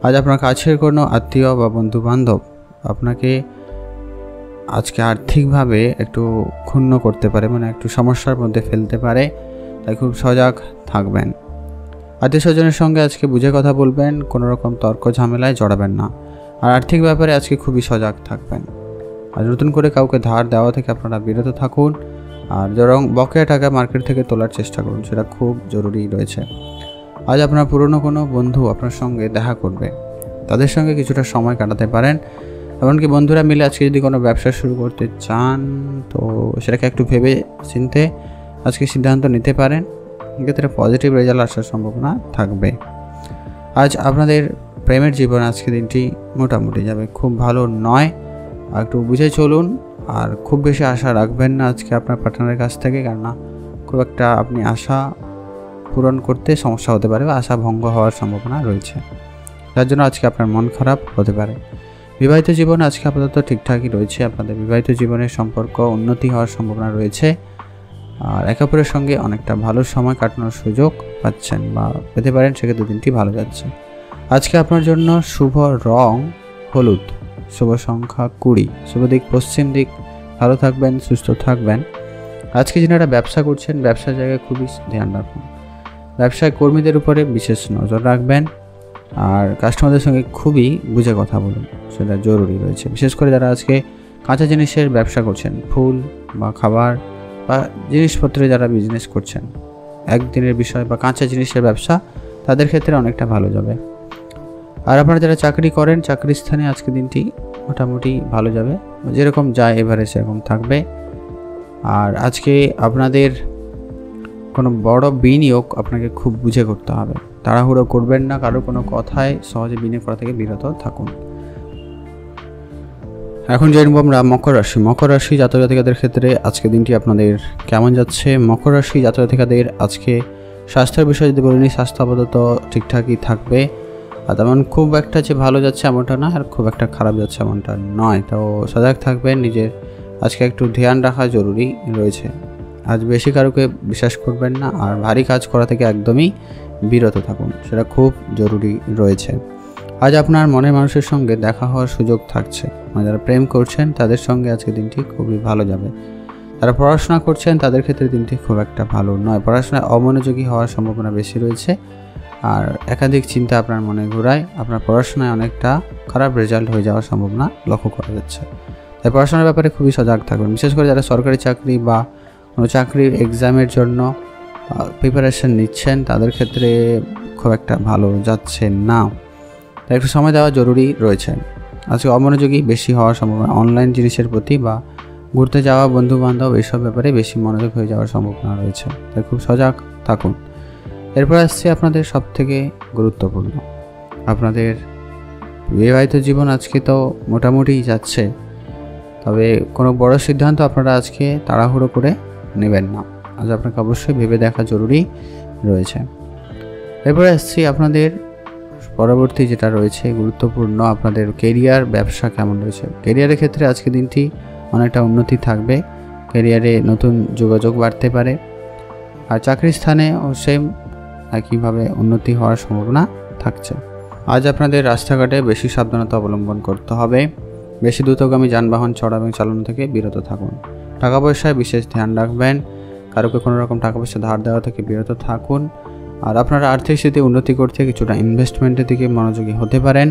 আজ আপনার কাছের কোনো আত্মীয় বা বন্ধু বান্ধব আপনাকে আজকে আর্থিকভাবে একটু ক্ষুণ্ণ করতে পারে, মানে একটু সমস্যার মধ্যে ফেলতে পারে, তাই খুব সজাগ থাকবেন। আত্মীয় স্বজনের সঙ্গে আজকে বুঝে কথা বলবেন, কোনো রকম তর্ক ঝামেলায় জড়াবেন না। আর আর্থিক ব্যাপারে আজকে খুবই সজাগ থাকবেন। আর নতুন করে কাউকে ধার দেওয়া থেকে আপনারা বিরত থাকুন, আর বরং বকেয়া টাকা মার্কেট থেকে তোলার চেষ্টা করুন, সেটা খুব জরুরি রয়েছে। আজ আপনার পুরনো কোনো বন্ধু আপনার সঙ্গে দেখা করবে, তাদের সঙ্গে কিছুটা সময় কাটাতে পারেন। এমনকি বন্ধুরা মিলে আজকে যদি কোনো ব্যবসা শুরু করতে চান, তো সেটাকে একটু ভেবে চিনতে আজকে সিদ্ধান্ত নিতে পারেন, এক্ষেত্রে পজিটিভ রেজাল্ট আসার সম্ভাবনা থাকবে। আজ আপনাদের প্রেমের জীবন আজকে দিনটি মোটামুটি যাবে, খুব ভালো নয়, আর একটু বুঝে চলুন। আর খুব বেশি আশা রাখবেন না আজকে আপনার পার্টনারের কাছ থেকে, কেননা খুব একটা আপনি আশা পূরণ করতে সমস্যা হতে পারে বা আশা ভঙ্গ হওয়ার সম্ভাবনা রয়েছে, যার জন্য আজকে আপনার মন খারাপ হতে পারে। বিবাহিত জীবন আজকে আপাতত ঠিকঠাকই রয়েছে, আপনাদের বিবাহিত জীবনের সম্পর্ক উন্নতি হওয়ার সম্ভাবনা রয়েছে, আর একে অপরের সঙ্গে অনেকটা ভালো সময় কাটানোর সুযোগ পাচ্ছেন বা পেতে পারেন, সেক্ষেত্রে দিনটি ভালো যাচ্ছে। আজকে আপনার জন্য শুভ রং হলুদ, শুভ সংখ্যা 20, শুভ দিক পশ্চিম দিক। ভালো থাকবেন, সুস্থ থাকবেন। আজকে যারা ব্যবসা করছেন ব্যবসার জায়গায় খুবই ধ্যান রাখুন। ব্যবসায় কর্মীদের উপরে বিশেষ নজর রাখবেন, আর কাস্টমারদের সঙ্গে খুবই বুঝে কথা বলুন, সেটা জরুরি রয়েছে। বিশেষ করে যারা আজকে কাঁচা জিনিসের ব্যবসা করছেন, ফুল বা খাবার বা জিনিসপত্রে যারা বিজনেস করছেন, একদিনের বিষয় বা কাঁচা জিনিসের ব্যবসা, তাদের ক্ষেত্রে অনেকটা ভালো যাবে। আর আপনারা যারা চাকরি করেন, চাকরির স্থানে আজকে দিনটি মোটামুটি ভালো যাবে, যেরকম যায় এবারে সেরকম থাকবে। আর আজকে আপনাদের কোনো বড় বিনিয়োগ আপনাকে খুব বুঝে করতে হবে, তাড়াহুড়ো করবেন না, কারোর কোনো কথায় সহজে বিনিয়োগ করা থেকে বিরত থাকুন। এখন জানবো আমরা মকর রাশি। মকর রাশি জাতক জাতিকাদের ক্ষেত্রে আজকে দিনটি আপনাদের কেমন যাচ্ছে। মকর রাশি জাতক জাতিকাদের আজকে স্বাস্থ্যের বিষয়ে যদি বলিনি, স্বাস্থ্য আপাতত ঠিকঠাকই থাকবে, আর তেমন খুব একটা যে ভালো যাচ্ছে এমনটা না, আর খুব একটা খারাপ যাচ্ছে এমনটা নয়। তো সজাগ থাকবেন, নিজের আজকে একটু ধ্যান রাখা জরুরি রয়েছে। আজ বেশি কারোকে বিশ্বাস করবেন না, আর ভারী কাজ করা থেকে একদমই বিরত থাকুন, সেটা খুব জরুরি রয়েছে। আজ আপনার মনের মানুষের সঙ্গে দেখা হওয়ার সুযোগ থাকছে, যারা প্রেম করছেন তাদের সঙ্গে আজকে দিনটি খুবই ভালো যাবে। যারা পড়াশোনা করছেন তাদের ক্ষেত্রে দিনটি খুব একটা ভালো নয়, পড়াশোনায় অমনোযোগী হওয়ার সম্ভাবনা বেশি রয়েছে, আর একাধিক চিন্তা আপনার মনে ঘোরায়, আপনার পড়াশোনায় অনেকটা খারাপ রেজাল্ট হয়ে যাওয়ার সম্ভাবনা লক্ষ্য করা যাচ্ছে। তাই পড়াশোনার ব্যাপারে খুবই সজাগ থাকবেন। বিশেষ করে যারা সরকারি চাকরি বা কোনো চাকরির এক্সামের জন্য প্রিপারেশন নিচ্ছেন, তাদের ক্ষেত্রে খুব একটা ভালো যাচ্ছে না, তাই একটু সময় দেওয়া জরুরি রয়েছে। আজকে অমনোযোগী বেশি হওয়ার সম্ভাবনা, অনলাইন জিনিসের প্রতি বা ঘুরতে যাওয়া, বন্ধুবান্ধব এইসব ব্যাপারে বেশি মনোযোগ হয়ে যাওয়ার সম্ভাবনা রয়েছে, তাই খুব সজাগ থাকুন। এরপর আসছে আপনাদের সবথেকে গুরুত্বপূর্ণ, আপনাদের বিবাহিত জীবন আজকে তো মোটামুটি যাচ্ছে, তবে কোনো বড় সিদ্ধান্ত আপনারা আজকে তাড়াহুড়ো করে নেবেন না, আজ আপনাকে অবশ্যই ভেবে দেখা জরুরি রয়েছে। এরপরে আসছি আপনাদের পরবর্তী যেটা রয়েছে গুরুত্বপূর্ণ, আপনাদের কেরিয়ার, ব্যবসা কেমন রয়েছে। কেরিয়ারের ক্ষেত্রে আজকে দিনটি অনেকটা উন্নতি থাকবে, কেরিয়ারে নতুন যোগাযোগ বাড়তে পারে, আর চাকরির স্থানেও সেম একইভাবে উন্নতি হওয়ার সম্ভাবনা থাকছে। আজ আপনাদের রাস্তাঘাটে বেশি সাবধানতা অবলম্বন করতে হবে, বেশি দ্রুতগামী যানবাহন চড়া এবং চালানো থেকে বিরত থাকুন। টাকা পয়সায় বিশেষ ধ্যান রাখবেন, কারোকে কোনো রকম টাকা পয়সা ধার দেওয়া থেকে বিরত থাকুন। আর আপনারা আর্থিক স্থিতি উন্নতি করতে কিছুটা ইনভেস্টমেন্টের দিকে মনোযোগী হতে পারেন,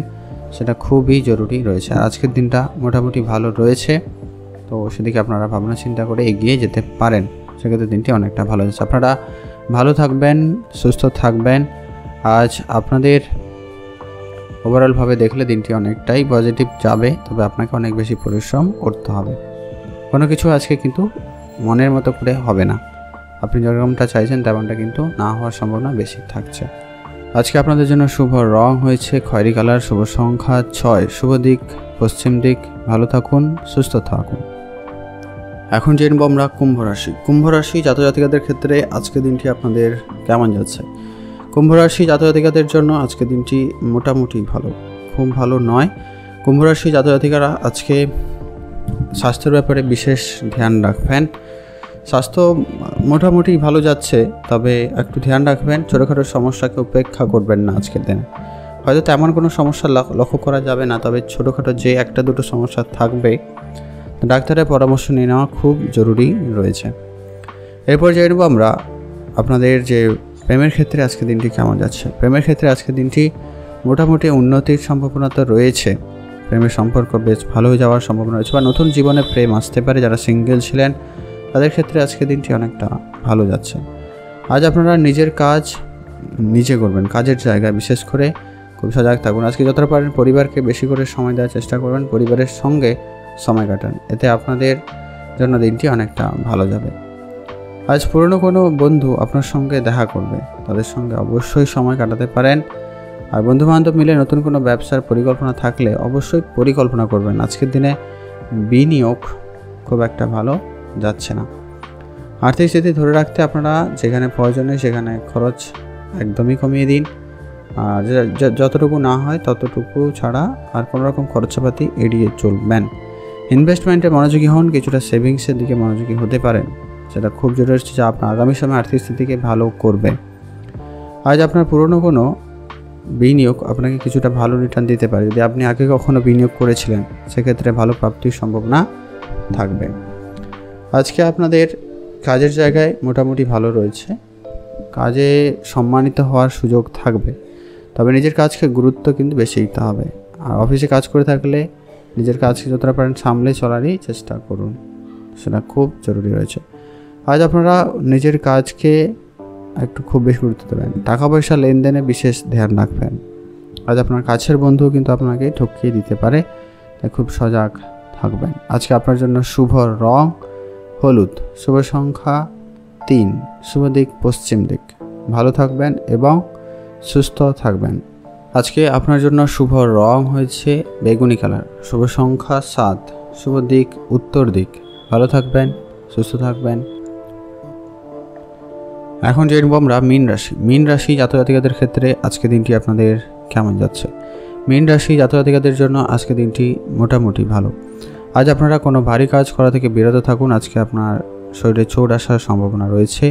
সেটা খুবই জরুরি রয়েছে। আর আজকের দিনটা মোটামুটি ভালো রয়েছে, তো সেদিকে আপনারা ভাবনা চিন্তা করে এগিয়ে যেতে পারেন, সেক্ষেত্রে দিনটি অনেকটা ভালো যাচ্ছে। আপনারা ভালো থাকবেন, সুস্থ থাকবেন। আজ আপনাদের ওভারঅলভাবে দেখলে দিনটি অনেকটাই পজিটিভ যাবে, তবে আপনাকে অনেক বেশি পরিশ্রম করতে হবে। কোনো কিছু আজকে কিন্তু মনের মতো করে হবে না, আপনি যেরকমটা চাইছেন তেমনটা কিন্তু না হওয়ার সম্ভাবনা বেশি থাকছে। আজকে আপনাদের জন্য শুভ রং হয়েছে খয়েরি কালার, শুভ সংখ্যা 6, শুভ দিক পশ্চিম দিক। ভালো থাকুন, সুস্থ থাকুন। এখন জেনব আমরা কুম্ভ রাশি। কুম্ভ রাশি জাতক জাতিকাদের ক্ষেত্রে আজকে দিনটি আপনাদের কেমন যাচ্ছে। কুম্ভ রাশি জাতক জাতিকাদের জন্য আজকে দিনটি মোটামুটি ভালো, খুব ভালো নয়। কুম্ভ রাশি জাতক জাতিকারা আজকে স্বাস্থ্যের ব্যাপারে বিশেষ ধ্যান রাখবেন। স্বাস্থ্য মোটামুটি ভালো যাচ্ছে, তবে একটু ধ্যান রাখবেন, ছোটোখাটো সমস্যাকে উপেক্ষা করবেন না আজকের দিনে। হয়তো তেমন কোনো সমস্যা লক্ষ্য করা যাবে না, তবে ছোটোখাটো যে একটা দুটো সমস্যা থাকবে, ডাক্তারের পরামর্শ নিয়ে নেওয়া খুব জরুরি রয়েছে। এরপর জানব আমরা আপনাদের যে প্রেমের ক্ষেত্রে আজকে দিনটি কেমন যাচ্ছে। প্রেমের ক্ষেত্রে আজকে দিনটি মোটামুটি উন্নতির সম্ভাবনা তো রয়েছে, প্রেমের সম্পর্ক বেশ ভালো হয়ে যাওয়ার সম্ভাবনা রয়েছে, বা নতুন জীবনে প্রেম আসতে পারে। যারা সিঙ্গেল ছিলেন তাদের ক্ষেত্রে আজকে দিনটি অনেকটা ভালো যাচ্ছে। আজ আপনারা নিজের কাজ নিজে করবেন, কাজের জায়গায় বিশেষ করে খুব সজাগ থাকুন। আজকে যতটা পারেন পরিবারকে বেশি করে সময় দেওয়ার চেষ্টা করবেন, পরিবারের সঙ্গে সময় কাটান, এতে আপনাদের জন্য দিনটি অনেকটা ভালো যাবে। আজ পুরনো কোনো বন্ধু আপনার সঙ্গে দেখা করবে, তাদের সঙ্গে অবশ্যই সময় কাটাতে পারেন। আর বন্ধুবান্ধব মিলে নতুন কোনো ব্যবসার পরিকল্পনা থাকলে অবশ্যই পরিকল্পনা করবেন। আজকের দিনে বিনিয়োগ খুব একটা ভালো যাচ্ছে না। আর্থিক স্থিতি ধরে রাখতে আপনারা যেখানে প্রয়োজনে সেখানে খরচ একদমই কমিয়ে দিন, আর যতটুকু না হয় ততটুকু ছাড়া আর কোনো রকম খরচাপাতি এড়িয়ে চলবেন। ইনভেস্টমেন্টে মনোযোগী হন, কিছুটা সেভিংসের দিকে মনোযোগী হতে পারেন, সেটা খুব জরুরি, যা আপনার আগামী সময়ে আর্থিক স্থিতিকে ভালো করবে। আজ আপনার পুরনো কোনো বিনিয়োগ আপনাকে কিছুটা ভালো রিটার্ন দিতে পারে। যদি আপনি আগে কখনো বিনিয়োগ করেছিলেন সেক্ষেত্রে ভালো প্রাপ্তির সম্ভাবনা থাকবে। আজকে আপনাদের কাজের জায়গায় মোটামুটি ভালো রয়েছে, কাজে সম্মানিত হওয়ার সুযোগ থাকবে, তবে নিজের কাজকে গুরুত্ব কিন্তু বেশি দিতে হবে। আর অফিসে কাজ করে থাকলে নিজের কাজকে যতটা পারেন সামলে চলারই চেষ্টা করুন, সেটা খুব জরুরি রয়েছে। আজ আপনারা নিজের কাজকে একটু খুব বেশি গুরুত্ব দেবেন, টাকা পয়সা লেনদেনে বিশেষ ধ্যান রাখবেন। আজ আপনার কাছের বন্ধু কিন্তু আপনাকে ঠকিয়ে দিতে পারে, তাই খুব সজাগ থাকবেন। আজকে আপনার জন্য শুভ রং হলুদ, শুভ সংখ্যা 3, শুভ দিক পশ্চিম দিক। ভালো থাকবেন এবং সুস্থ থাকবেন। আজকে আপনার জন্য শুভ রং হয়েছে বেগুনি কালার, শুভ সংখ্যা 7, শুভ দিক উত্তর দিক। ভালো থাকবেন, সুস্থ থাকবেন। এখন জেনে নেব আমরা মীন রাশি জাতক জাতিকাদের ক্ষেত্রে আজকে দিনটি আপনাদের কেমন যাচ্ছে। মীন রাশি জাতক জাতিকাদের জন্য আজকে দিনটি মোটামুটি ভালো। আজ আপনারা কোনো ভারী কাজ করা থেকে বিরত থাকুন। আজকে আপনার শরীরে চোট আসার সম্ভাবনা রয়েছে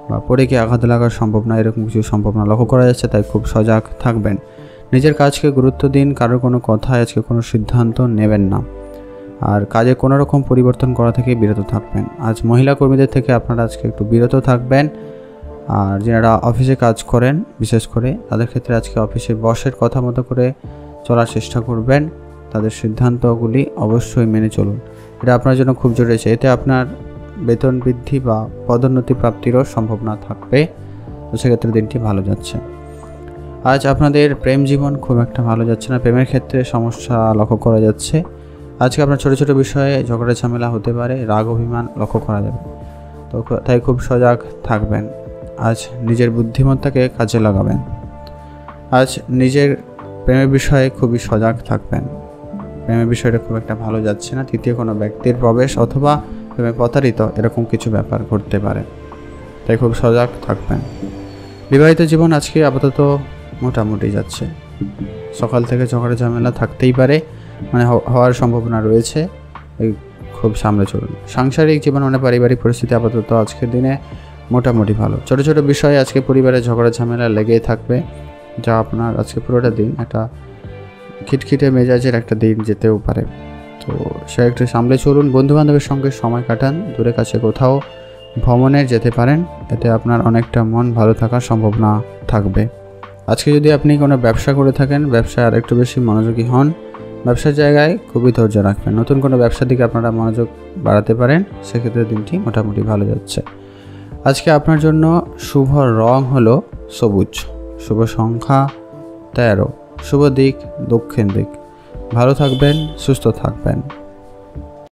বা পড়ে গিয়ে আঘাত লাগার সম্ভাবনা, এরকম কিছু সম্ভাবনা লক্ষ্য করা যাচ্ছে, তাই খুব সজাগ থাকবেন। নিজের কাজকে গুরুত্ব দিন, কারোর কোনো কথায় আজকে কোনো সিদ্ধান্ত নেবেন না। আর কাজে কোনো রকম পরিবর্তন করা থেকে বিরত থাকবেন। আজ মহিলা কর্মীদের থেকে আপনারা আজকে একটু বিরত থাকবেন। আর যারা অফিসে কাজ করেন বিশেষ করে তাদের ক্ষেত্রে আজকে অফিসে বসের কথা মতো করে চলার চেষ্টা করবেন। তাদের সিদ্ধান্তগুলি অবশ্যই মেনে চলুন, এটা আপনার জন্য খুব জরুরি আছে। এতে আপনার বেতন বৃদ্ধি বা পদোন্নতি প্রাপ্তিরও সম্ভাবনা থাকবে, তো সেক্ষেত্রে দিনটি ভালো যাচ্ছে। আজ আপনাদের প্রেম জীবন খুব একটা ভালো যাচ্ছে না, প্রেমের ক্ষেত্রে সমস্যা লক্ষ্য করা যাচ্ছে। আজকে আপনার ছোটো ছোটো বিষয়ে ঝগড়া ঝামেলা হতে পারে, রাগ অভিমান লক্ষ্য করা যাবে, তো তাই খুব সজাগ থাকবেন। আজ নিজের বুদ্ধিমত্তাকে কাজে লাগাবেন। আজ নিজের প্রেমের বিষয়ে খুবই সজাগ থাকবেন। প্রেমের বিষয়টা খুব একটা ভালো যাচ্ছে না, তৃতীয় কোনো ব্যক্তির প্রবেশ অথবা প্রেমে প্রতারিত এরকম কিছু ব্যাপার ঘটতে পারে, তাই খুব সজাগ থাকবেন। বিবাহিত জীবন আজকে আপাতত মোটামুটি যাচ্ছে, সকাল থেকে ঝগড়া ঝামেলা থাকতেই পারে, মানে হওয়ার সম্ভাবনা রয়েছে, খুব সামলে চলুন। সাংসারিক জীবন মানে পারিবারিক পরিস্থিতি আপাতত আজকের দিনে মোটামুটি ভালো। ছোটো ছোটো বিষয়ে আজকে পরিবারে ঝগড়া ঝামেলা লেগেই থাকবে, যা আপনার আজকে পুরোটা দিন একটা খিটখিটে মেজাজের একটা দিন যেতেও পারে, তো সে একটু সামলে চলুন। বন্ধুবান্ধবের সঙ্গে সময় কাটান, দূরে কাছে কোথাও ভ্রমণে যেতে পারেন, এতে আপনার অনেকটা মন ভালো থাকার সম্ভাবনা থাকবে। আজকে যদি আপনি কোনো ব্যবসা করে থাকেন, ব্যবসায় আর একটু বেশি মনোযোগী হন, ব্যবসার জায়গায় খুবই ধৈর্য রাখবেন। নতুন কোনো ব্যবসার দিকে আপনারা মনোযোগ বাড়াতে পারেন, সেক্ষেত্রে দিনটি মোটামুটি ভালো যাচ্ছে। আজকে আপনার জন্য শুভ রং হলো সবুজ, শুভ সংখ্যা 13, শুভ দিক দক্ষিণ দিক। ভালো থাকবেন, সুস্থ থাকবেন।